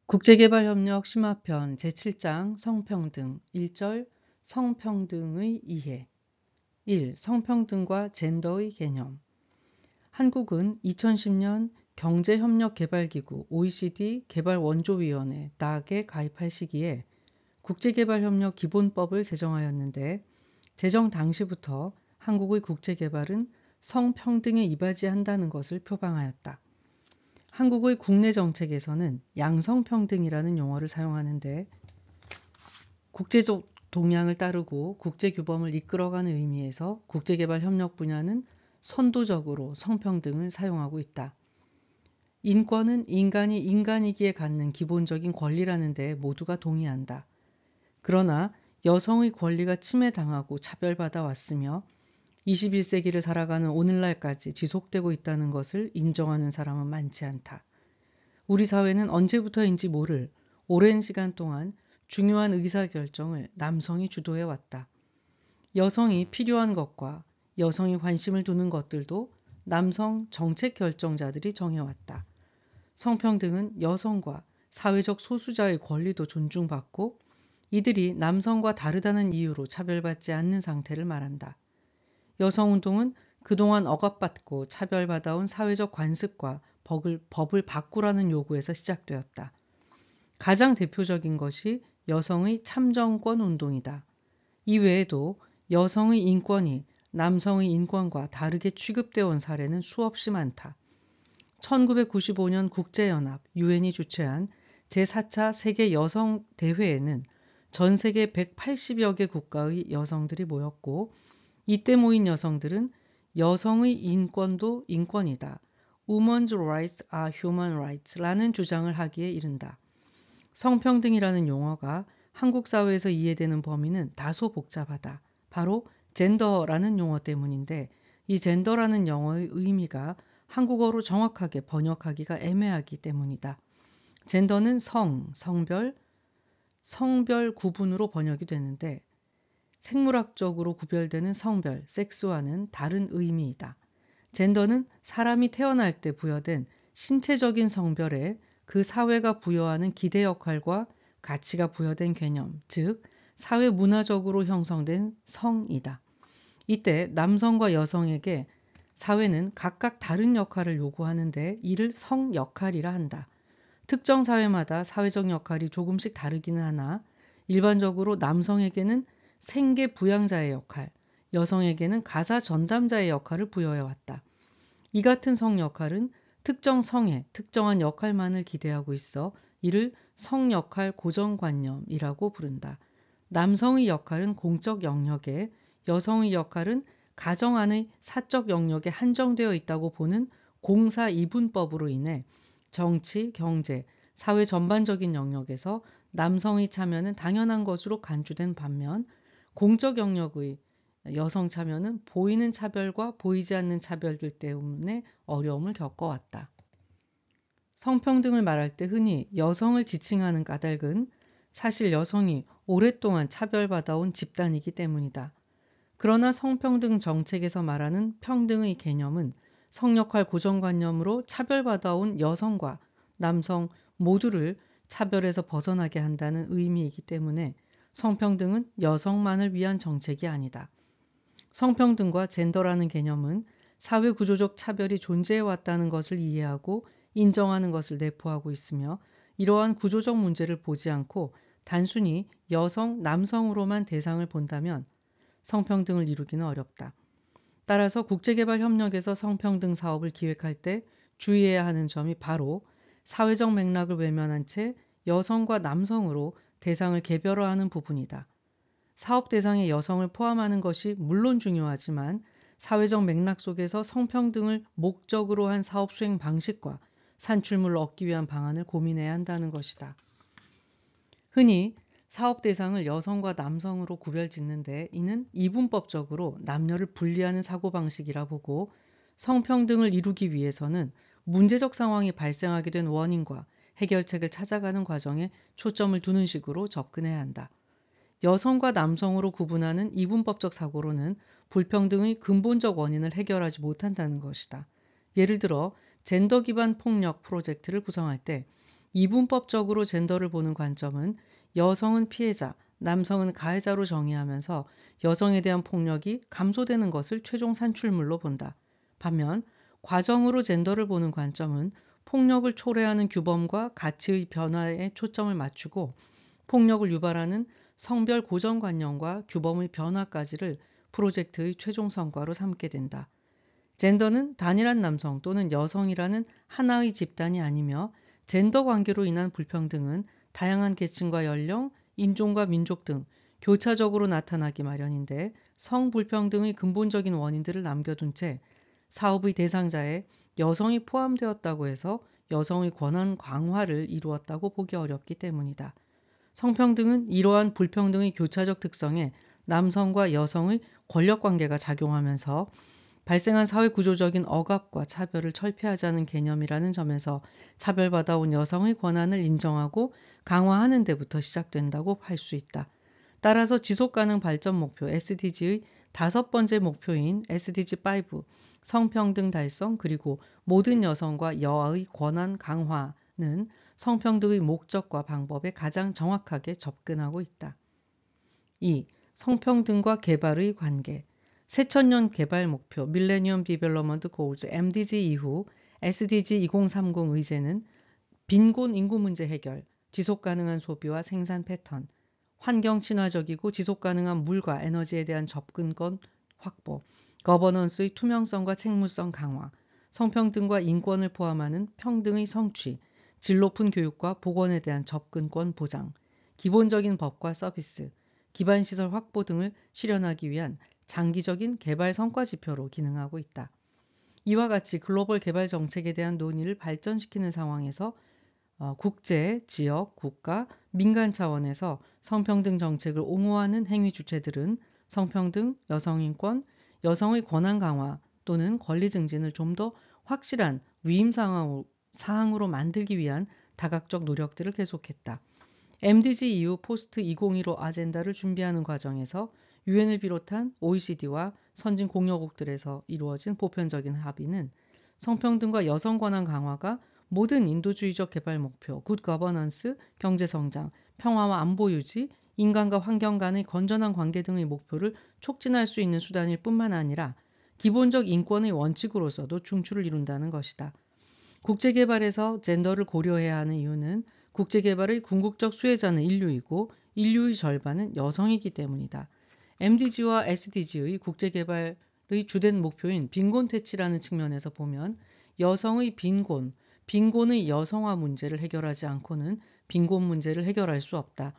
국제개발협력 심화편 제7장 성평등 1절 성평등의 이해 1. 성평등과 젠더의 개념. 한국은 2010년 경제협력개발기구 OECD 개발원조위원회 DAC에 가입할 시기에 국제개발협력 기본법을 제정하였는데 제정 당시부터 한국의 국제개발은 성평등에 이바지한다는 것을 표방하였다. 한국의 국내 정책에서는 양성평등이라는 용어를 사용하는데 국제적 동향을 따르고 국제규범을 이끌어가는 의미에서 국제개발협력 분야는 선도적으로 성평등을 사용하고 있다. 인권은 인간이 인간이기에 갖는 기본적인 권리라는 데 모두가 동의한다. 그러나 여성의 권리가 침해당하고 차별받아 왔으며 21세기를 살아가는 오늘날까지 지속되고 있다는 것을 인정하는 사람은 많지 않다. 우리 사회는 언제부터인지 모를 오랜 시간 동안 중요한 의사결정을 남성이 주도해 왔다. 여성이 필요한 것과 여성이 관심을 두는 것들도 남성 정책 결정자들이 정해왔다. 성평등은 여성과 사회적 소수자의 권리도 존중받고 이들이 남성과 다르다는 이유로 차별받지 않는 상태를 말한다. 여성운동은 그동안 억압받고 차별받아온 사회적 관습과 법을 바꾸라는 요구에서 시작되었다. 가장 대표적인 것이 여성의 참정권 운동이다. 이외에도 여성의 인권이 남성의 인권과 다르게 취급되어 온 사례는 수없이 많다. 1995년 국제연합 유엔이 주최한 제4차 세계 여성 대회에는 전 세계 180여 개 국가의 여성들이 모였고 이때 모인 여성들은 여성의 인권도 인권이다. Women's rights are human rights 라는 주장을 하기에 이른다. 성평등이라는 용어가 한국 사회에서 이해되는 범위는 다소 복잡하다. 바로 젠더라는 용어 때문인데 이 젠더라는 영어의 의미가 한국어로 정확하게 번역하기가 애매하기 때문이다. 젠더는 성별 구분으로 번역이 되는데 생물학적으로 구별되는 성별, 섹스와는 다른 의미이다. 젠더는 사람이 태어날 때 부여된 신체적인 성별에 그 사회가 부여하는 기대 역할과 가치가 부여된 개념, 즉 사회 문화적으로 형성된 성이다. 이때 남성과 여성에게 사회는 각각 다른 역할을 요구하는데 이를 성 역할이라 한다. 특정 사회마다 사회적 역할이 조금씩 다르기는 하나 일반적으로 남성에게는 생계 부양자의 역할, 여성에게는 가사 전담자의 역할을 부여해왔다. 이 같은 성 역할은 특정 성에 특정한 역할만을 기대하고 있어 이를 성역할 고정관념이라고 부른다. 남성의 역할은 공적 영역에, 여성의 역할은 가정 안의 사적 영역에 한정되어 있다고 보는 공사이분법으로 인해 정치, 경제, 사회 전반적인 영역에서 남성의 참여는 당연한 것으로 간주된 반면 공적 영역의 여성 참여는 보이는 차별과 보이지 않는 차별들 때문에 어려움을 겪어왔다. 성평등을 말할 때 흔히 여성을 지칭하는 까닭은 사실 여성이 오랫동안 차별받아온 집단이기 때문이다. 그러나 성평등 정책에서 말하는 평등의 개념은 성역할 고정관념으로 차별받아온 여성과 남성 모두를 차별에서 벗어나게 한다는 의미이기 때문에 성평등은 여성만을 위한 정책이 아니다. 성평등과 젠더라는 개념은 사회구조적 차별이 존재해 왔다는 것을 이해하고 인정하는 것을 내포하고 있으며 이러한 구조적 문제를 보지 않고 단순히 여성, 남성으로만 대상을 본다면 성평등을 이루기는 어렵다. 따라서 국제개발협력에서 성평등 사업을 기획할 때 주의해야 하는 점이 바로 사회적 맥락을 외면한 채 여성과 남성으로 대상을 개별화하는 부분이다. 사업 대상에 여성을 포함하는 것이 물론 중요하지만 사회적 맥락 속에서 성평등을 목적으로 한 사업 수행 방식과 산출물을 얻기 위한 방안을 고민해야 한다는 것이다. 흔히 사업 대상을 여성과 남성으로 구별짓는데 이는 이분법적으로 남녀를 분리하는 사고방식이라 보고 성평등을 이루기 위해서는 문제적 상황이 발생하게 된 원인과 해결책을 찾아가는 과정에 초점을 두는 식으로 접근해야 한다. 여성과 남성으로 구분하는 이분법적 사고로는 불평등의 근본적 원인을 해결하지 못한다는 것이다. 예를 들어 젠더 기반 폭력 프로젝트를 구성할 때 이분법적으로 젠더를 보는 관점은 여성은 피해자, 남성은 가해자로 정의하면서 여성에 대한 폭력이 감소되는 것을 최종 산출물로 본다. 반면 과정으로 젠더를 보는 관점은 폭력을 초래하는 규범과 가치의 변화에 초점을 맞추고 폭력을 유발하는 성별 고정관념과 규범의 변화까지를 프로젝트의 최종 성과로 삼게 된다. 젠더는 단일한 남성 또는 여성이라는 하나의 집단이 아니며 젠더 관계로 인한 불평등은 다양한 계층과 연령, 인종과 민족 등 교차적으로 나타나기 마련인데 성불평등의 근본적인 원인들을 남겨둔 채 사업의 대상자에 여성이 포함되었다고 해서 여성의 권한 강화를 이루었다고 보기 어렵기 때문이다. 성평등은 이러한 불평등의 교차적 특성에 남성과 여성의 권력관계가 작용하면서 발생한 사회구조적인 억압과 차별을 철폐하자는 개념이라는 점에서 차별받아온 여성의 권한을 인정하고 강화하는 데부터 시작된다고 할 수 있다. 따라서 지속가능 발전 목표 SDG의 5번째 목표인 SDG5 성평등 달성 그리고 모든 여성과 여아의 권한 강화는 성평등의 목적과 방법에 가장 정확하게 접근하고 있다. 2. 성평등과 개발의 관계 새천년 개발 목표 밀레니엄 디벨로먼트 고울즈 MDG 이후 SDG 2030 의제는 빈곤 인구 문제 해결, 지속가능한 소비와 생산 패턴, 환경 친화적이고 지속가능한 물과 에너지에 대한 접근권 확보, 거버넌스의 투명성과 책무성 강화, 성평등과 인권을 포함하는 평등의 성취, 질 높은 교육과 보건에 대한 접근권 보장, 기본적인 법과 서비스, 기반시설 확보 등을 실현하기 위한 장기적인 개발 성과 지표로 기능하고 있다. 이와 같이 글로벌 개발 정책에 대한 논의를 발전시키는 상황에서 국제, 지역, 국가, 민간 차원에서 성평등 정책을 옹호하는 행위 주체들은 성평등, 여성인권, 여성의 권한 강화 또는 권리 증진을 좀 더 확실한 위임 사항으로 만들기 위한 다각적 노력들을 계속했다. MDG 이후 포스트 2015 아젠다를 준비하는 과정에서 유엔을 비롯한 OECD와 선진 공여국들에서 이루어진 보편적인 합의는 성평등과 여성 권한 강화가 모든 인도주의적 개발 목표, 굿 거버넌스, 경제성장, 평화와 안보 유지, 인간과 환경 간의 건전한 관계 등의 목표를 촉진할 수 있는 수단일 뿐만 아니라 기본적 인권의 원칙으로서도 중추를 이룬다는 것이다. 국제개발에서 젠더를 고려해야 하는 이유는 국제개발의 궁극적 수혜자는 인류이고 인류의 절반은 여성이기 때문이다. MDG와 SDG의 국제개발의 주된 목표인 빈곤퇴치라는 측면에서 보면 여성의 빈곤의 여성화 문제를 해결하지 않고는 빈곤 문제를 해결할 수 없다.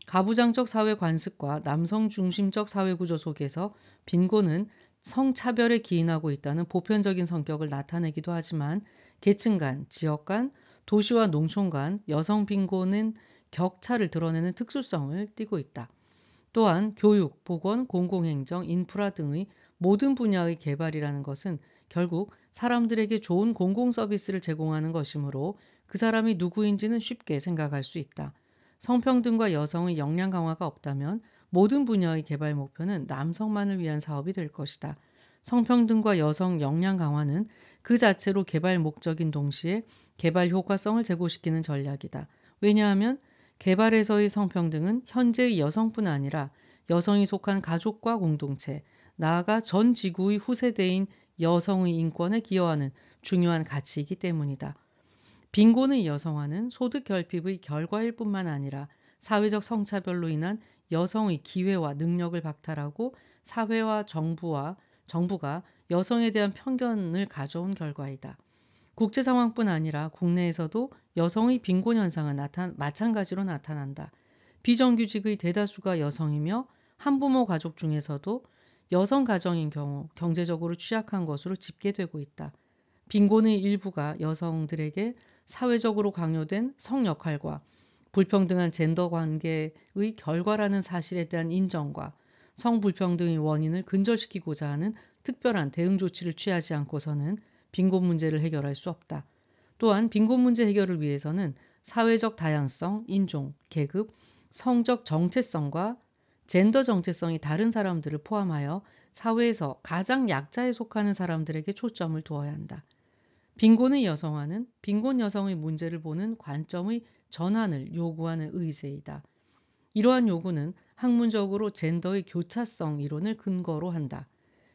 가부장적 사회 관습과 남성 중심적 사회 구조 속에서 빈곤은 성차별에 기인하고 있다는 보편적인 성격을 나타내기도 하지만 계층 간, 지역 간, 도시와 농촌 간 여성 빈곤은 격차를 드러내는 특수성을 띠고 있다. 또한 교육, 보건, 공공행정, 인프라 등의 모든 분야의 개발이라는 것은 결국 사람들에게 좋은 공공 서비스를 제공하는 것이므로 그 사람이 누구인지는 쉽게 생각할 수 있다. 성평등과 여성의 역량 강화가 없다면 모든 분야의 개발 목표는 남성만을 위한 사업이 될 것이다. 성평등과 여성 역량 강화는 그 자체로 개발 목적인 동시에 개발 효과성을 제고시키는 전략이다. 왜냐하면 개발에서의 성평등은 현재의 여성뿐 아니라 여성이 속한 가족과 공동체, 나아가 전 지구의 후세대인 여성의 인권에 기여하는 중요한 가치이기 때문이다. 빈곤의 여성화는 소득 결핍의 결과일 뿐만 아니라 사회적 성차별로 인한 여성의 기회와 능력을 박탈하고 사회와 정부가 여성에 대한 편견을 가져온 결과이다. 국제 상황뿐 아니라 국내에서도 여성의 빈곤 현상은 마찬가지로 나타난다. 비정규직의 대다수가 여성이며 한부모 가족 중에서도 여성 가정인 경우 경제적으로 취약한 것으로 집계되고 있다. 빈곤의 일부가 여성들에게 사회적으로 강요된 성 역할과 불평등한 젠더 관계의 결과라는 사실에 대한 인정과 성불평등의 원인을 근절시키고자 하는 특별한 대응 조치를 취하지 않고서는 빈곤 문제를 해결할 수 없다. 또한 빈곤 문제 해결을 위해서는 사회적 다양성, 인종, 계급, 성적 정체성과 젠더 정체성이 다른 사람들을 포함하여 사회에서 가장 약자에 속하는 사람들에게 초점을 두어야 한다. 빈곤의 여성화는 빈곤 여성의 문제를 보는 관점의 전환을 요구하는 의제이다. 이러한 요구는 학문적으로 젠더의 교차성 이론을 근거로 한다.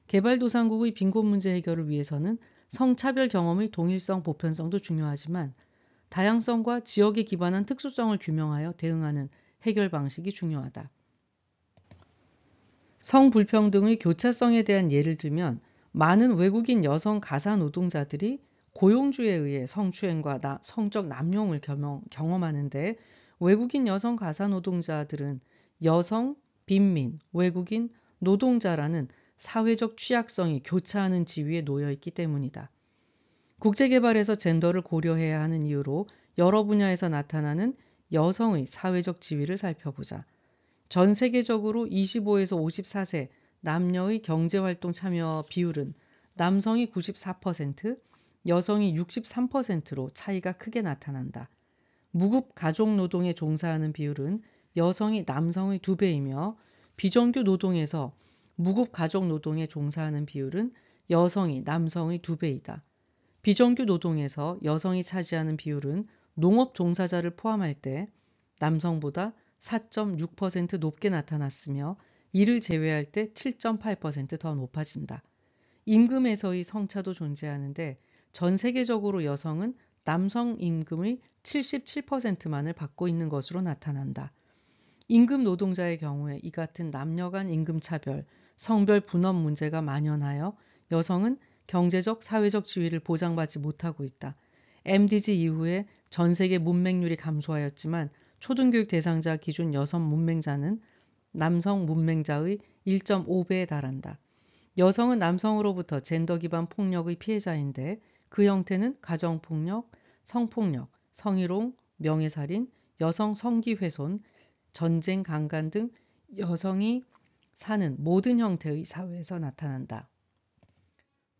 개발도상국의 빈곤 문제 해결을 위해서는 성차별 경험의 동일성, 보편성도 중요하지만 다양성과 지역에 기반한 특수성을 규명하여 대응하는 해결 방식이 중요하다. 성불평등의 교차성에 대한 예를 들면 많은 외국인 여성 가사 노동자들이 고용주에 의해 성추행과 성적 남용을 경험하는데 외국인 여성 가사 노동자들은 여성, 빈민, 외국인, 노동자라는 사회적 취약성이 교차하는 지위에 놓여 있기 때문이다. 국제개발에서 젠더를 고려해야 하는 이유로 여러 분야에서 나타나는 여성의 사회적 지위를 살펴보자. 전 세계적으로 25에서 54세 남녀의 경제활동 참여 비율은 남성이 94%, 여성이 63%로 차이가 크게 나타난다. 무급 가족 노동에 종사하는 비율은 여성이 남성의 2배이며 비정규 노동에서 무급 가족 노동에 종사하는 비율은 여성이 남성의 2배이다. 비정규 노동에서 여성이 차지하는 비율은 농업 종사자를 포함할 때 남성보다 4.6% 높게 나타났으며 이를 제외할 때 7.8%더 높아진다. 임금에서의 성차도 존재하는데 전 세계적으로 여성은 남성 임금의 77%만을 받고 있는 것으로 나타난다. 임금 노동자의 경우에 이 같은 남녀 간 임금 차별, 성별 분업 문제가 만연하여 여성은 경제적, 사회적 지위를 보장받지 못하고 있다. MDG 이후에 전 세계 문맹률이 감소하였지만 초등교육 대상자 기준 여성 문맹자는 남성 문맹자의 1.5배에 달한다. 여성은 남성으로부터 젠더 기반 폭력의 피해자인데 그 형태는 가정폭력, 성폭력, 성희롱, 명예살인, 여성 성기훼손, 전쟁, 강간 등 여성이 사는 모든 형태의 사회에서 나타난다.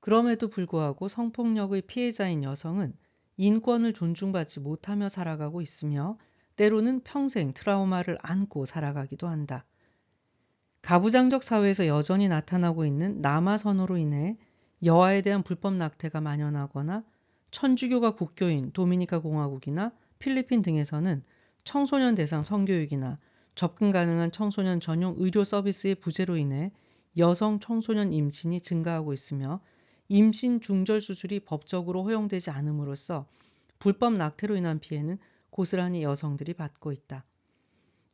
그럼에도 불구하고 성폭력의 피해자인 여성은 인권을 존중받지 못하며 살아가고 있으며 때로는 평생 트라우마를 안고 살아가기도 한다. 가부장적 사회에서 여전히 나타나고 있는 남아 선호로 인해 여아에 대한 불법 낙태가 만연하거나 천주교가 국교인 도미니카 공화국이나 필리핀 등에서는 청소년 대상 성교육이나 접근 가능한 청소년 전용 의료 서비스의 부재로 인해 여성 청소년 임신이 증가하고 있으며 임신 중절 수술이 법적으로 허용되지 않음으로써 불법 낙태로 인한 피해는 고스란히 여성들이 받고 있다.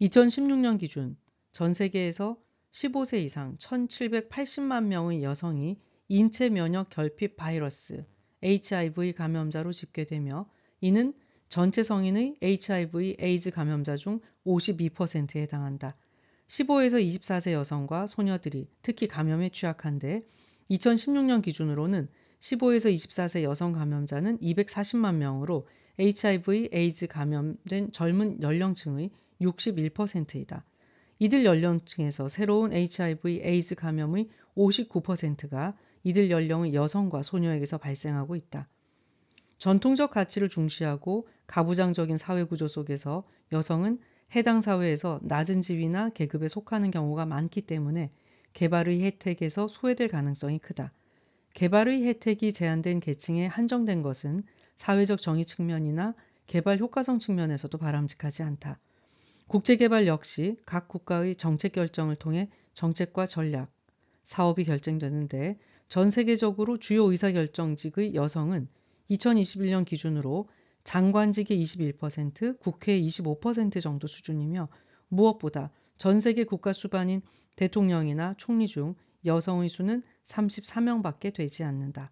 2016년 기준 전 세계에서 15세 이상 1780만 명의 여성이 인체 면역 결핍 바이러스 HIV 감염자로 집계되며 이는 전체 성인의 HIV 에이즈 감염자 중 52%에 해당한다. 15에서 24세 여성과 소녀들이 특히 감염에 취약한데 2016년 기준으로는 15에서 24세 여성 감염자는 240만 명으로 HIV 에이즈 감염된 젊은 연령층의 61%이다. 이들 연령층에서 새로운 HIV 에이즈 감염의 59%가 이들 연령의 여성과 소녀에게서 발생하고 있다. 전통적 가치를 중시하고 가부장적인 사회구조 속에서 여성은 해당 사회에서 낮은 지위나 계급에 속하는 경우가 많기 때문에 개발의 혜택에서 소외될 가능성이 크다. 개발의 혜택이 제한된 계층에 한정된 것은 사회적 정의 측면이나 개발 효과성 측면에서도 바람직하지 않다. 국제개발 역시 각 국가의 정책 결정을 통해 정책과 전략, 사업이 결정되는데 전 세계적으로 주요 의사결정직의 여성은 2021년 기준으로 장관직의 21%, 국회의 25% 정도 수준이며 무엇보다 전 세계 국가 수반인 대통령이나 총리 중 여성의 수는 34명밖에 되지 않는다.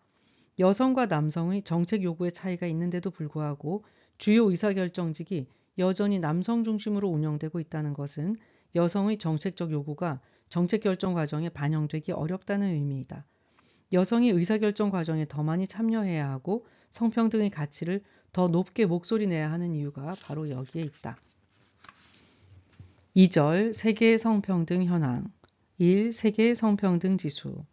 여성과 남성의 정책 요구의 차이가 있는데도 불구하고 주요 의사결정직이 여전히 남성 중심으로 운영되고 있다는 것은 여성의 정책적 요구가 정책 결정 과정에 반영되기 어렵다는 의미이다. 여성이 의사결정 과정에 더 많이 참여해야 하고 성평등의 가치를 더 높게 목소리 내야 하는 이유가 바로 여기에 있다. 2절 세계 성평등 현황 1. 세계 성평등 지수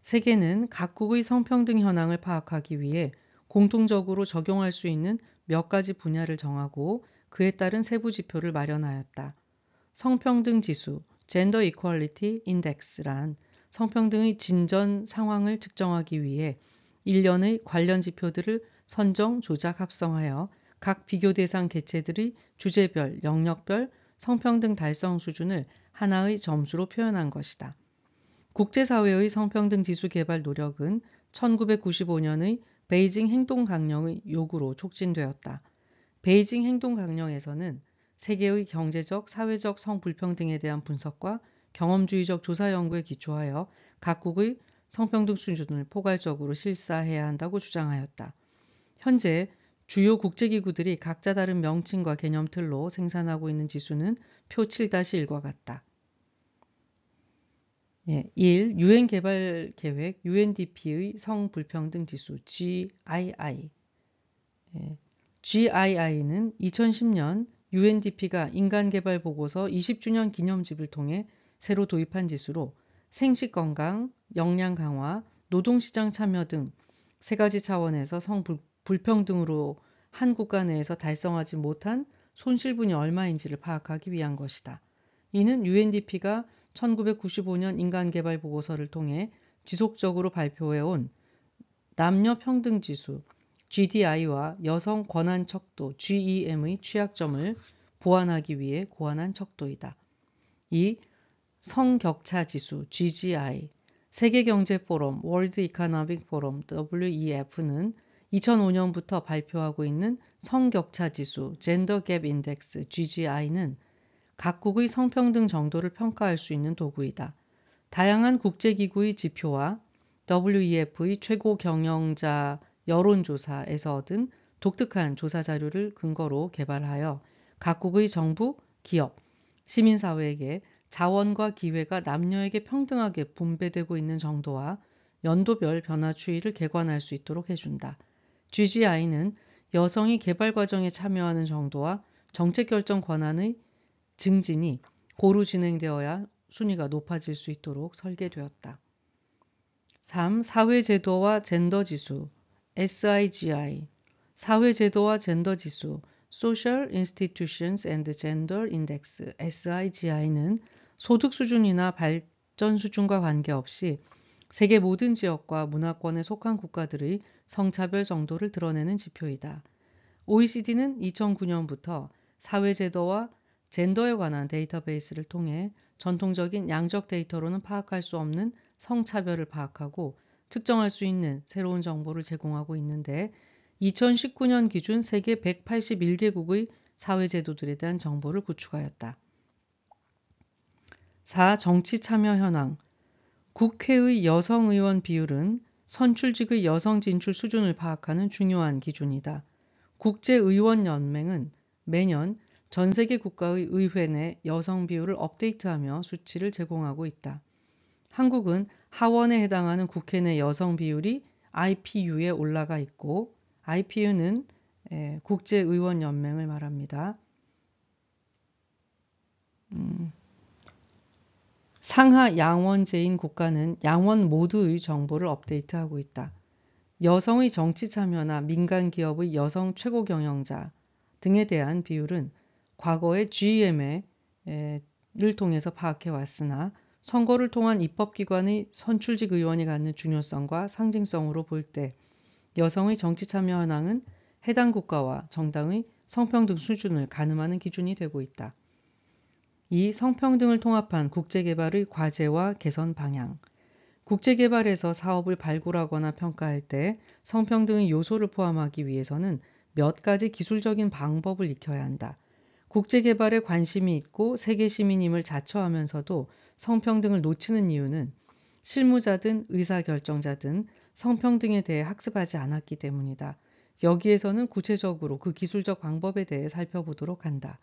세계는 각국의 성평등 현황을 파악하기 위해 공통적으로 적용할 수 있는 몇 가지 분야를 정하고 그에 따른 세부 지표를 마련하였다. 성평등 지수, Gender Equality Index란 성평등의 진전 상황을 측정하기 위해 1년의 관련 지표들을 선정, 조작, 합성하여 각 비교 대상 개체들의 주제별, 영역별 성평등 달성 수준을 하나의 점수로 표현한 것이다. 국제사회의 성평등 지수 개발 노력은 1995년의 베이징 행동강령의 요구로 촉진되었다. 베이징 행동강령에서는 세계의 경제적, 사회적 성불평등에 대한 분석과 경험주의적 조사 연구에 기초하여 각국의 성평등 수준을 포괄적으로 실사해야 한다고 주장하였다. 현재 주요 국제기구들이 각자 다른 명칭과 개념틀로 생산하고 있는 지수는 표 7-1과 같다. 1. 유엔 개발 계획 UNDP의 성불평등 지수 GII. GII는 2010년 UNDP가 인간개발 보고서 20주년 기념집을 통해 새로 도입한 지수로 생식 건강, 역량 강화, 노동시장 참여 등 세 가지 차원에서 성불평등으로 한 국가 내에서 달성하지 못한 손실분이 얼마인지를 파악하기 위한 것이다. 이는 UNDP가 1995년 인간개발 보고서를 통해 지속적으로 발표해온 남녀평등지수 GDI와 여성 권한 척도 GEM의 취약점을 보완하기 위해 고안한 척도이다. 2. 성격차 지수 GGI 세계경제포럼 월드 이코노믹 포럼 WEF는 2005년부터 발표하고 있는 성격차 지수 젠더 갭 인덱스 GGI는 각국의 성평등 정도를 평가할 수 있는 도구이다. 다양한 국제기구의 지표와 WEF의 최고 경영자 여론조사에서 얻은 독특한 조사 자료를 근거로 개발하여 각국의 정부, 기업, 시민사회에게 자원과 기회가 남녀에게 평등하게 분배되고 있는 정도와 연도별 변화 추이를 객관할 수 있도록 해준다. GGI는 여성이 개발 과정에 참여하는 정도와 정책 결정 권한의 증진이 고루 진행되어야 순위가 높아질 수 있도록 설계되었다. 3. 사회제도와 젠더지수 SIGI 사회제도와 젠더지수 Social Institutions and Gender Index SIGI는 소득 수준이나 발전 수준과 관계없이 세계 모든 지역과 문화권에 속한 국가들의 성차별 정도를 드러내는 지표이다. OECD는 2009년부터 사회제도와 젠더에 관한 데이터베이스를 통해 전통적인 양적 데이터로는 파악할 수 없는 성차별을 파악하고 측정할 수 있는 새로운 정보를 제공하고 있는데 2019년 기준 세계 181개국의 사회제도들에 대한 정보를 구축하였다. 4. 정치 참여 현황 국회의 여성 의원 비율은 선출직의 여성 진출 수준을 파악하는 중요한 기준이다. 국제의원연맹은 매년 전 세계 국가의 의회 내 여성 비율을 업데이트하며 수치를 제공하고 있다. 한국은 하원에 해당하는 국회 내 여성 비율이 IPU에 올라가 있고 IPU는 국제의원연맹을 말합니다. 상하 양원제인 국가는 양원 모두의 정보를 업데이트하고 있다. 여성의 정치 참여나 민간 기업의 여성 최고 경영자 등에 대한 비율은 과거의 GM을 통해서 파악해 왔으나 선거를 통한 입법기관의 선출직 의원이 갖는 중요성과 상징성으로 볼 때 여성의 정치 참여 현황은 해당 국가와 정당의 성평등 수준을 가늠하는 기준이 되고 있다. 이 성평등을 통합한 국제개발의 과제와 개선 방향 국제개발에서 사업을 발굴하거나 평가할 때 성평등의 요소를 포함하기 위해서는 몇 가지 기술적인 방법을 익혀야 한다. 국제개발에 관심이 있고 세계 시민임을 자처하면서도 성평등을 놓치는 이유는 실무자든 의사결정자든 성평등에 대해 학습하지 않았기 때문이다. 여기에서는 구체적으로 그 기술적 방법에 대해 살펴보도록 한다.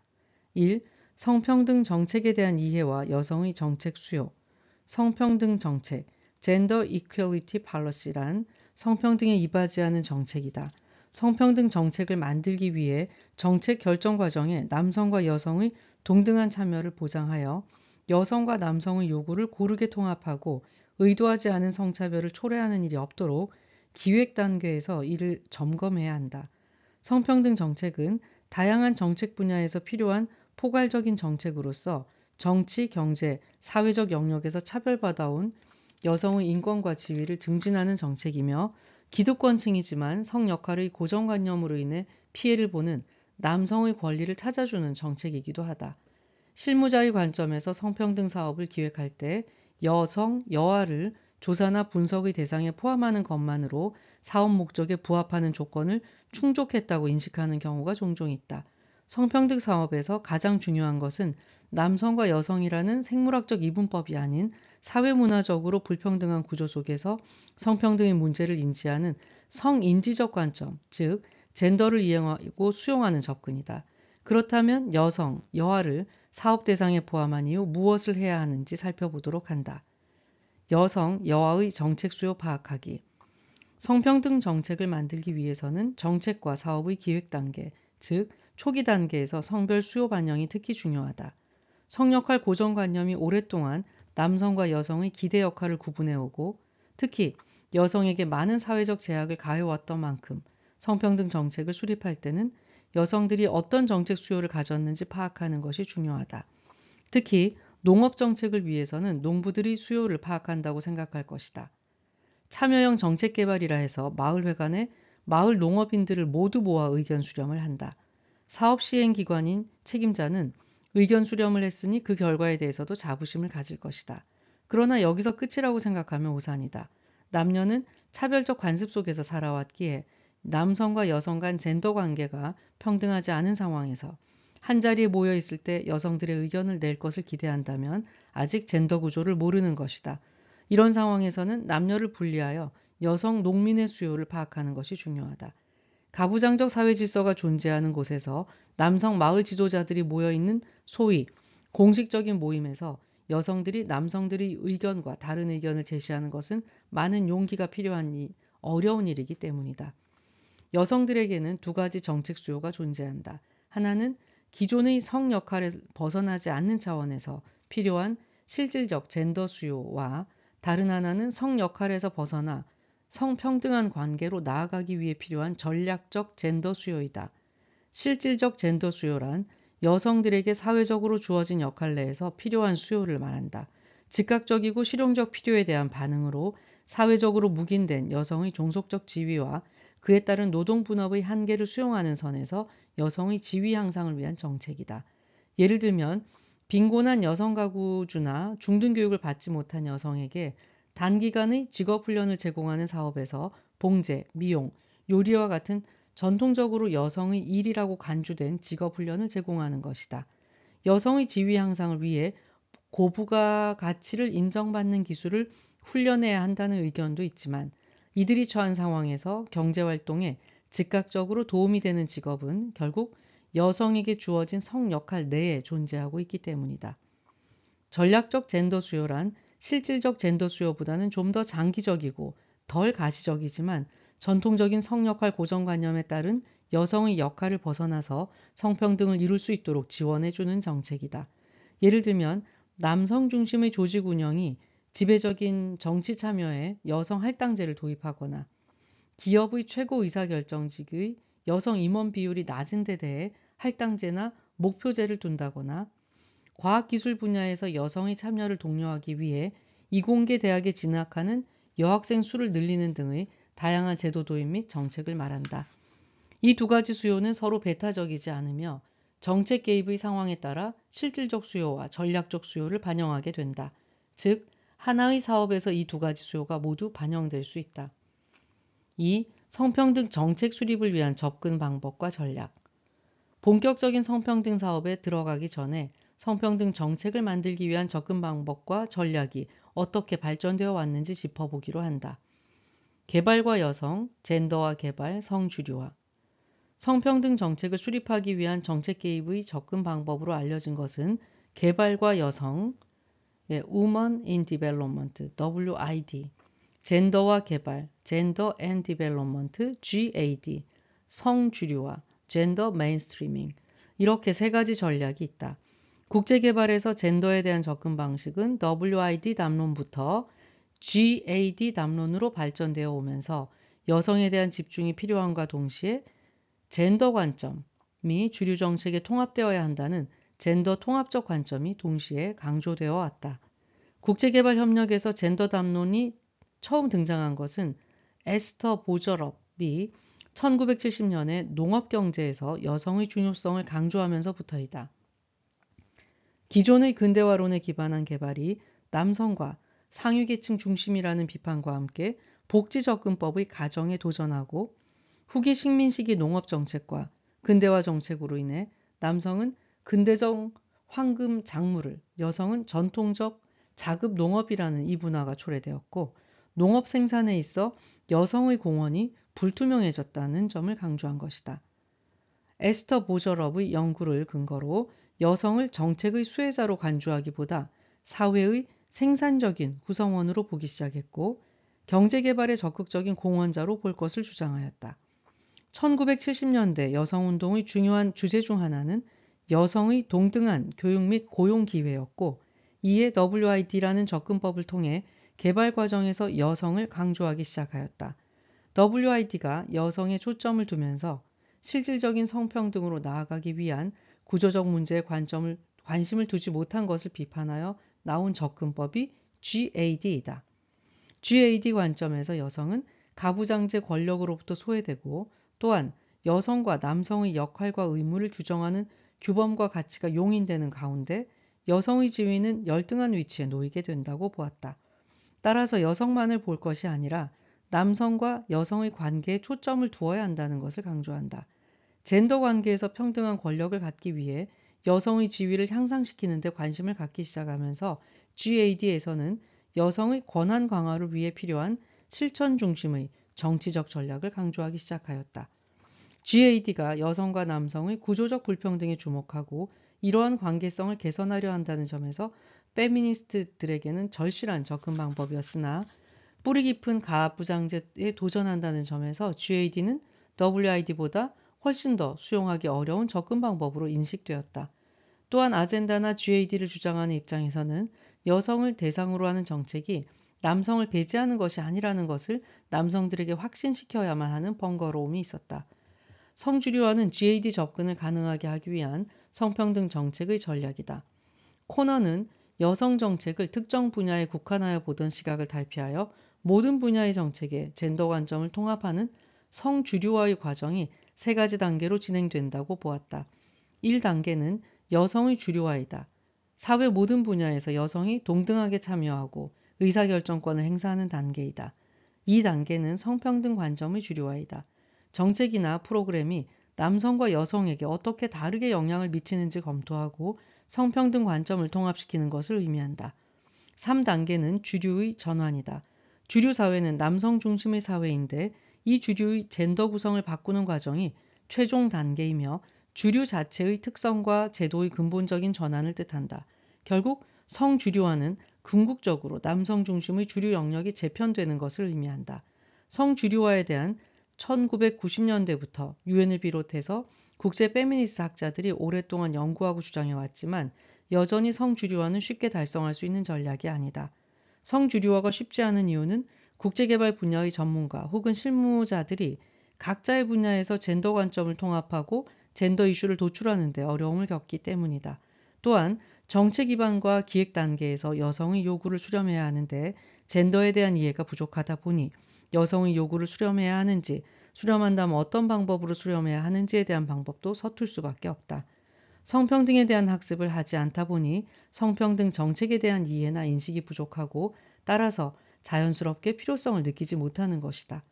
1. 성평등 정책에 대한 이해와 여성의 정책 수요 성평등 정책 Gender Equality Policy란 성평등에 이바지하는 정책이다. 성평등 정책을 만들기 위해 정책 결정 과정에 남성과 여성의 동등한 참여를 보장하여 여성과 남성의 요구를 고르게 통합하고 의도하지 않은 성차별을 초래하는 일이 없도록 기획 단계에서 이를 점검해야 한다. 성평등 정책은 다양한 정책 분야에서 필요한 포괄적인 정책으로서 정치, 경제, 사회적 영역에서 차별받아온 여성의 인권과 지위를 증진하는 정책이며 기득권층이지만 성 역할의 고정관념으로 인해 피해를 보는 남성의 권리를 찾아주는 정책이기도 하다. 실무자의 관점에서 성평등 사업을 기획할 때 여성, 여아를 조사나 분석의 대상에 포함하는 것만으로 사업 목적에 부합하는 조건을 충족했다고 인식하는 경우가 종종 있다. 성평등 사업에서 가장 중요한 것은 남성과 여성이라는 생물학적 이분법이 아닌 사회문화적으로 불평등한 구조 속에서 성평등의 문제를 인지하는 성인지적 관점, 즉 젠더를 이해하고 수용하는 접근이다. 그렇다면 여성, 여아를 사업 대상에 포함한 이후 무엇을 해야 하는지 살펴보도록 한다. 여성, 여아의 정책 수요 파악하기. 성평등 정책을 만들기 위해서는 정책과 사업의 기획 단계, 즉 초기 단계에서 성별 수요 반영이 특히 중요하다. 성역할 고정관념이 오랫동안 남성과 여성의 기대 역할을 구분해오고 특히 여성에게 많은 사회적 제약을 가해왔던 만큼 성평등 정책을 수립할 때는 여성들이 어떤 정책 수요를 가졌는지 파악하는 것이 중요하다. 특히 농업 정책을 위해서는 농부들이 수요를 파악한다고 생각할 것이다. 참여형 정책 개발이라 해서 마을회관에 마을 농업인들을 모두 모아 의견 수렴을 한다. 사업 시행 기관인 책임자는 의견 수렴을 했으니 그 결과에 대해서도 자부심을 가질 것이다. 그러나 여기서 끝이라고 생각하면 오산이다. 남녀는 차별적 관습 속에서 살아왔기에 남성과 여성 간 젠더 관계가 평등하지 않은 상황에서 한자리에 모여 있을 때 여성들의 의견을 낼 것을 기대한다면 아직 젠더 구조를 모르는 것이다. 이런 상황에서는 남녀를 분리하여 여성 농민의 수요를 파악하는 것이 중요하다. 가부장적 사회 질서가 존재하는 곳에서 남성 마을 지도자들이 모여있는 소위 공식적인 모임에서 여성들이 남성들의 의견과 다른 의견을 제시하는 것은 많은 용기가 필요한 어려운 일이기 때문이다. 여성들에게는 두 가지 정책 수요가 존재한다. 하나는 기존의 성 역할에서 벗어나지 않는 차원에서 필요한 실질적 젠더 수요와 다른 하나는 성 역할에서 벗어나 성평등한 관계로 나아가기 위해 필요한 전략적 젠더 수요이다. 실질적 젠더 수요란 여성들에게 사회적으로 주어진 역할 내에서 필요한 수요를 말한다. 즉각적이고 실용적 필요에 대한 반응으로 사회적으로 묵인된 여성의 종속적 지위와 그에 따른 노동 분업의 한계를 수용하는 선에서 여성의 지위 향상을 위한 정책이다. 예를 들면 빈곤한 여성 가구주나 중등교육을 받지 못한 여성에게 단기간의 직업훈련을 제공하는 사업에서 봉제, 미용, 요리와 같은 전통적으로 여성의 일이라고 간주된 직업훈련을 제공하는 것이다. 여성의 지위 향상을 위해 고부가 가치를 인정받는 기술을 훈련해야 한다는 의견도 있지만 이들이 처한 상황에서 경제활동에 즉각적으로 도움이 되는 직업은 결국 여성에게 주어진 성 역할 내에 존재하고 있기 때문이다. 전략적 젠더 수요란 실질적 젠더 수요보다는 좀 더 장기적이고 덜 가시적이지만 전통적인 성역할 고정관념에 따른 여성의 역할을 벗어나서 성평등을 이룰 수 있도록 지원해주는 정책이다. 예를 들면 남성 중심의 조직 운영이 지배적인 정치 참여에 여성 할당제를 도입하거나 기업의 최고 의사결정직의 여성 임원 비율이 낮은 데 대해 할당제나 목표제를 둔다거나 과학기술 분야에서 여성의 참여를 독려하기 위해 이공계 대학에 진학하는 여학생 수를 늘리는 등의 다양한 제도 도입 및 정책을 말한다. 이 두 가지 수요는 서로 배타적이지 않으며 정책 개입의 상황에 따라 실질적 수요와 전략적 수요를 반영하게 된다. 즉, 하나의 사업에서 이 두 가지 수요가 모두 반영될 수 있다. 2. 성평등 정책 수립을 위한 접근 방법과 전략. 본격적인 성평등 사업에 들어가기 전에 성평등 정책을 만들기 위한 접근 방법과 전략이 어떻게 발전되어 왔는지 짚어보기로 한다. 개발과 여성, 젠더와 개발, 성주류화. 성평등 정책을 수립하기 위한 정책 개입의 접근 방법으로 알려진 것은 개발과 여성, Women in Development, WID, 젠더와 개발, Gender and Development, GAD, 성주류화, Gender Mainstreaming 이렇게 세 가지 전략이 있다. 국제개발에서 젠더에 대한 접근 방식은 WID 담론부터 GAD 담론으로 발전되어 오면서 여성에 대한 집중이 필요함과 동시에 젠더 관점이 주류 정책에 통합되어야 한다는 젠더 통합적 관점이 동시에 강조되어 왔다. 국제개발 협력에서 젠더 담론이 처음 등장한 것은 에스터 보저럽이 1970년에 농업경제에서 여성의 중요성을 강조하면서부터이다. 기존의 근대화론에 기반한 개발이 남성과 상위계층 중심이라는 비판과 함께 복지접근법의 가정에 도전하고 후기 식민시기 농업정책과 근대화 정책으로 인해 남성은 근대적 황금 작물을, 여성은 전통적 자급 농업이라는 이분화가 초래되었고 농업 생산에 있어 여성의 공헌이 불투명해졌다는 점을 강조한 것이다. 에스터 보저럽의 연구를 근거로 여성을 정책의 수혜자로 간주하기보다 사회의 생산적인 구성원으로 보기 시작했고 경제개발의 적극적인 공헌자로 볼 것을 주장하였다. 1970년대 여성운동의 중요한 주제 중 하나는 여성의 동등한 교육 및 고용 기회였고 이에 WID라는 접근법을 통해 개발 과정에서 여성을 강조하기 시작하였다. WID가 여성에 초점을 두면서 실질적인 성평등으로 나아가기 위한 구조적 문제에 관심을 두지 못한 것을 비판하여 나온 접근법이 GAD이다. GAD 관점에서 여성은 가부장제 권력으로부터 소외되고 또한 여성과 남성의 역할과 의무를 규정하는 규범과 가치가 용인되는 가운데 여성의 지위는 열등한 위치에 놓이게 된다고 보았다. 따라서 여성만을 볼 것이 아니라 남성과 여성의 관계에 초점을 두어야 한다는 것을 강조한다. 젠더 관계에서 평등한 권력을 갖기 위해 여성의 지위를 향상시키는 데 관심을 갖기 시작하면서 GAD에서는 여성의 권한 강화를 위해 필요한 실천 중심의 정치적 전략을 강조하기 시작하였다. GAD가 여성과 남성의 구조적 불평등에 주목하고 이러한 관계성을 개선하려 한다는 점에서 페미니스트들에게는 절실한 접근 방법이었으나 뿌리 깊은 가부장제에 도전한다는 점에서 GAD는 WID보다 훨씬 더 수용하기 어려운 접근 방법으로 인식되었다. 또한 아젠다나 GAD를 주장하는 입장에서는 여성을 대상으로 하는 정책이 남성을 배제하는 것이 아니라는 것을 남성들에게 확신시켜야만 하는 번거로움이 있었다. 성주류화는 GAD 접근을 가능하게 하기 위한 성평등 정책의 전략이다. 코너는 여성 정책을 특정 분야에 국한하여 보던 시각을 탈피하여 모든 분야의 정책에 젠더 관점을 통합하는 성주류화의 과정이 세 가지 단계로 진행된다고 보았다. 1단계는 여성의 주류화이다. 사회 모든 분야에서 여성이 동등하게 참여하고 의사결정권을 행사하는 단계이다. 2단계는 성평등 관점의 주류화이다. 정책이나 프로그램이 남성과 여성에게 어떻게 다르게 영향을 미치는지 검토하고 성평등 관점을 통합시키는 것을 의미한다. 3단계는 주류의 전환이다. 주류 사회는 남성 중심의 사회인데 이 주류의 젠더 구성을 바꾸는 과정이 최종 단계이며 주류 자체의 특성과 제도의 근본적인 전환을 뜻한다. 결국 성주류화는 궁극적으로 남성 중심의 주류 영역이 재편되는 것을 의미한다. 성주류화에 대한 1990년대부터 유엔을 비롯해서 국제 페미니스트 학자들이 오랫동안 연구하고 주장해왔지만 여전히 성주류화는 쉽게 달성할 수 있는 전략이 아니다. 성주류화가 쉽지 않은 이유는 국제개발 분야의 전문가 혹은 실무자들이 각자의 분야에서 젠더 관점을 통합하고 젠더 이슈를 도출하는 데 어려움을 겪기 때문이다. 또한 정책 기반과 기획 단계에서 여성의 요구를 수렴해야 하는데 젠더에 대한 이해가 부족하다 보니 여성의 요구를 수렴해야 하는지, 수렴한다면 어떤 방법으로 수렴해야 하는지에 대한 방법도 서툴 수밖에 없다. 성평등에 대한 학습을 하지 않다 보니 성평등 정책에 대한 이해나 인식이 부족하고 따라서 자연스럽게 필요성을 느끼지 못하는 것이다.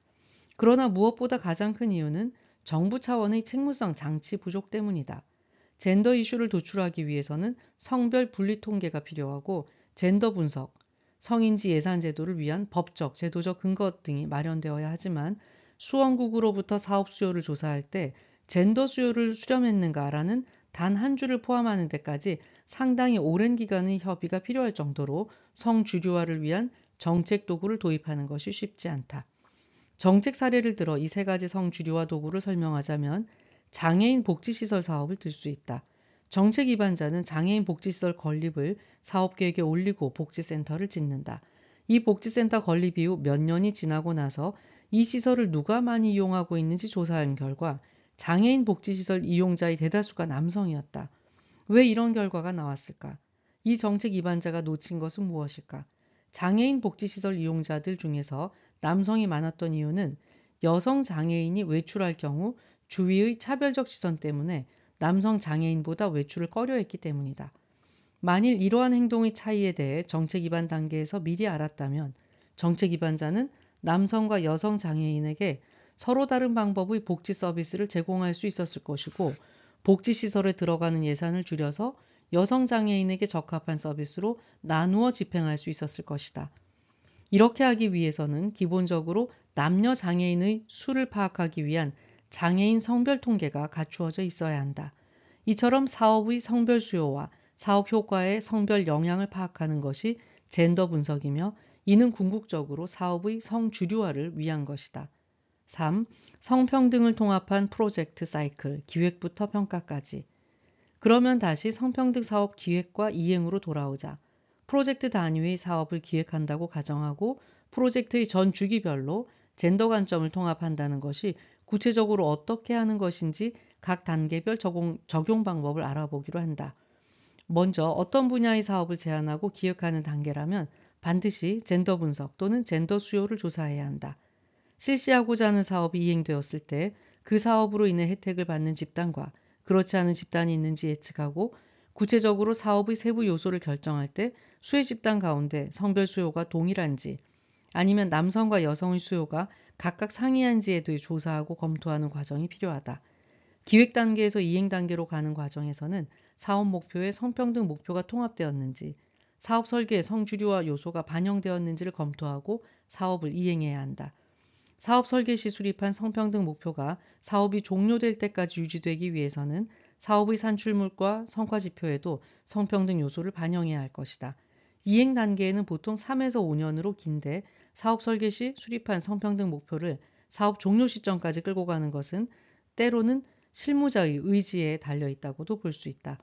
그러나 무엇보다 가장 큰 이유는 정부 차원의 책무성 장치 부족 때문이다. 젠더 이슈를 도출하기 위해서는 성별 분리 통계가 필요하고 젠더 분석, 성인지 예산 제도를 위한 법적, 제도적 근거 등이 마련되어야 하지만 수원국으로부터 사업 수요를 조사할 때 젠더 수요를 수렴했는가라는 단 한 줄을 포함하는 데까지 상당히 오랜 기간의 협의가 필요할 정도로 성주류화를 위한 정책 도구를 도입하는 것이 쉽지 않다. 정책 사례를 들어 이 세 가지 성주류화 도구를 설명하자면 장애인 복지시설 사업을 들 수 있다. 정책 위반자는 장애인 복지시설 건립을 사업계획에 올리고 복지센터를 짓는다. 이 복지센터 건립 이후 몇 년이 지나고 나서 이 시설을 누가 많이 이용하고 있는지 조사한 결과 장애인 복지시설 이용자의 대다수가 남성이었다. 왜 이런 결과가 나왔을까? 이 정책 위반자가 놓친 것은 무엇일까? 장애인 복지시설 이용자들 중에서 남성이 많았던 이유는 여성 장애인이 외출할 경우 주위의 차별적 시선 때문에 남성 장애인보다 외출을 꺼려했기 때문이다. 만일 이러한 행동의 차이에 대해 정책 입안 단계에서 미리 알았다면 정책 입안자는 남성과 여성 장애인에게 서로 다른 방법의 복지 서비스를 제공할 수 있었을 것이고 복지시설에 들어가는 예산을 줄여서 여성 장애인에게 적합한 서비스로 나누어 집행할 수 있었을 것이다. 이렇게 하기 위해서는 기본적으로 남녀 장애인의 수를 파악하기 위한 장애인 성별 통계가 갖추어져 있어야 한다. 이처럼 사업의 성별 수요와 사업 효과의 성별 영향을 파악하는 것이 젠더 분석이며 이는 궁극적으로 사업의 성주류화를 위한 것이다. 3. 성평등을 통합한 프로젝트 사이클, 기획부터 평가까지. 그러면 다시 성평등 사업 기획과 이행으로 돌아오자. 프로젝트 단위의 사업을 기획한다고 가정하고 프로젝트의 전 주기별로 젠더 관점을 통합한다는 것이 구체적으로 어떻게 하는 것인지 각 단계별 적용 방법을 알아보기로 한다. 먼저 어떤 분야의 사업을 제안하고 기획하는 단계라면 반드시 젠더 분석 또는 젠더 수요를 조사해야 한다. 실시하고자 하는 사업이 이행되었을 때 그 사업으로 인해 혜택을 받는 집단과 그렇지 않은 집단이 있는지 예측하고 구체적으로 사업의 세부 요소를 결정할 때 수혜 집단 가운데 성별 수요가 동일한지 아니면 남성과 여성의 수요가 각각 상이한지에 대해 조사하고 검토하는 과정이 필요하다. 기획 단계에서 이행 단계로 가는 과정에서는 사업 목표에 성평등 목표가 통합되었는지, 사업 설계에 성주류화 요소가 반영되었는지를 검토하고 사업을 이행해야 한다. 사업 설계 시 수립한 성평등 목표가 사업이 종료될 때까지 유지되기 위해서는 사업의 산출물과 성과 지표에도 성평등 요소를 반영해야 할 것이다. 이행 단계에는 보통 3에서 5년으로 긴데 사업 설계 시 수립한 성평등 목표를 사업 종료 시점까지 끌고 가는 것은 때로는 실무자의 의지에 달려 있다고도 볼 수 있다.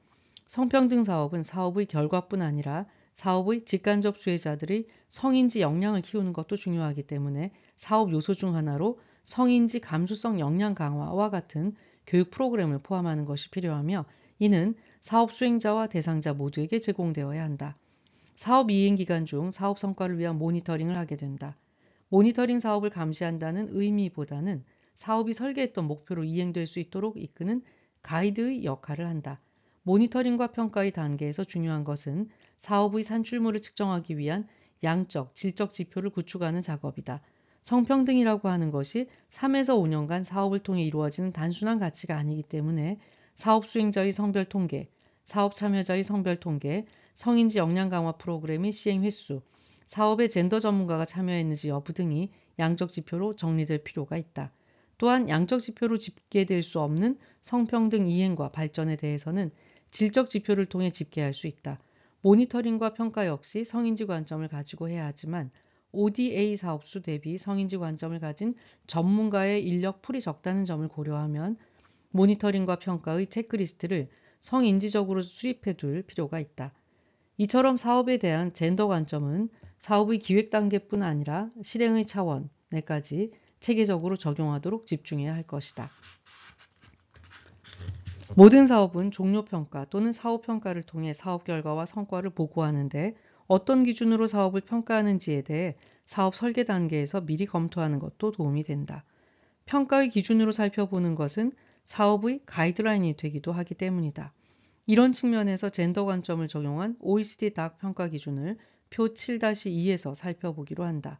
성평등 사업은 사업의 결과뿐 아니라 사업의 직간접 수혜자들의 성인지 역량을 키우는 것도 중요하기 때문에 사업 요소 중 하나로 성인지 감수성 역량 강화와 같은 교육 프로그램을 포함하는 것이 필요하며 이는 사업 수행자와 대상자 모두에게 제공되어야 한다. 사업 이행 기간 중 사업 성과를 위한 모니터링을 하게 된다. 모니터링 사업을 감시한다는 의미보다는 사업이 설계했던 목표로 이행될 수 있도록 이끄는 가이드의 역할을 한다. 모니터링과 평가의 단계에서 중요한 것은 사업의 산출물을 측정하기 위한 양적, 질적 지표를 구축하는 작업이다. 성평등이라고 하는 것이 3에서 5년간 사업을 통해 이루어지는 단순한 가치가 아니기 때문에 사업 수행자의 성별 통계, 사업 참여자의 성별 통계, 성인지 역량 강화 프로그램의 시행 횟수, 사업에 젠더 전문가가 참여했는지 여부 등이 양적 지표로 정리될 필요가 있다. 또한 양적 지표로 집계될 수 없는 성평등 이행과 발전에 대해서는 질적 지표를 통해 집계할 수 있다. 모니터링과 평가 역시 성인지 관점을 가지고 해야 하지만 ODA 사업수 대비 성인지 관점을 가진 전문가의 인력 풀이 적다는 점을 고려하면 모니터링과 평가의 체크리스트를 성인지적으로 수립해 둘 필요가 있다. 이처럼 사업에 대한 젠더 관점은 사업의 기획 단계뿐 아니라 실행의 차원에까지 체계적으로 적용하도록 집중해야 할 것이다. 모든 사업은 종료평가 또는 사후평가를 통해 사업 결과와 성과를 보고하는데 어떤 기준으로 사업을 평가하는지에 대해 사업 설계 단계에서 미리 검토하는 것도 도움이 된다. 평가의 기준으로 살펴보는 것은 사업의 가이드라인이 되기도 하기 때문이다. 이런 측면에서 젠더 관점을 적용한 OECD 닥 평가 기준을 표 7-2에서 살펴보기로 한다.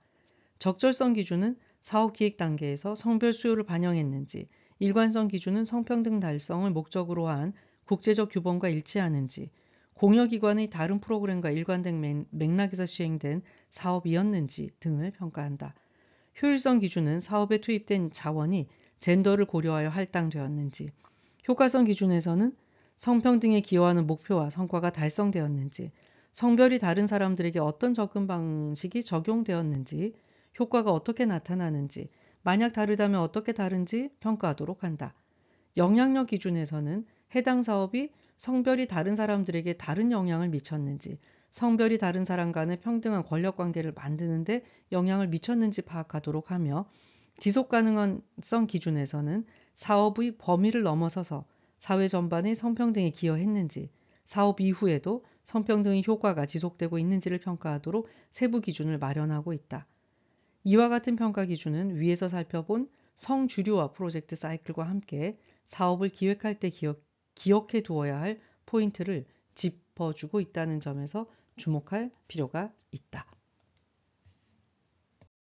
적절성 기준은 사업 기획 단계에서 성별 수요를 반영했는지, 일관성 기준은 성평등 달성을 목적으로 한 국제적 규범과 일치하는지, 공여기관의 다른 프로그램과 일관된 맥락에서 시행된 사업이었는지 등을 평가한다. 효율성 기준은 사업에 투입된 자원이 젠더를 고려하여 할당되었는지, 효과성 기준에서는 성평등에 기여하는 목표와 성과가 달성되었는지, 성별이 다른 사람들에게 어떤 접근 방식이 적용되었는지, 효과가 어떻게 나타나는지, 만약 다르다면 어떻게 다른지 평가하도록 한다. 영향력 기준에서는 해당 사업이 성별이 다른 사람들에게 다른 영향을 미쳤는지, 성별이 다른 사람 간의 평등한 권력 관계를 만드는 데 영향을 미쳤는지 파악하도록 하며 지속 가능성 기준에서는 사업의 범위를 넘어서서 사회 전반의 성평등에 기여했는지, 사업 이후에도 성평등의 효과가 지속되고 있는지를 평가하도록 세부 기준을 마련하고 있다. 이와 같은 평가 기준은 위에서 살펴본 성주류와 프로젝트 사이클과 함께 사업을 기획할 때 기억해 두어야 할 포인트를 짚어주고 있다는 점에서 주목할 필요가 있다.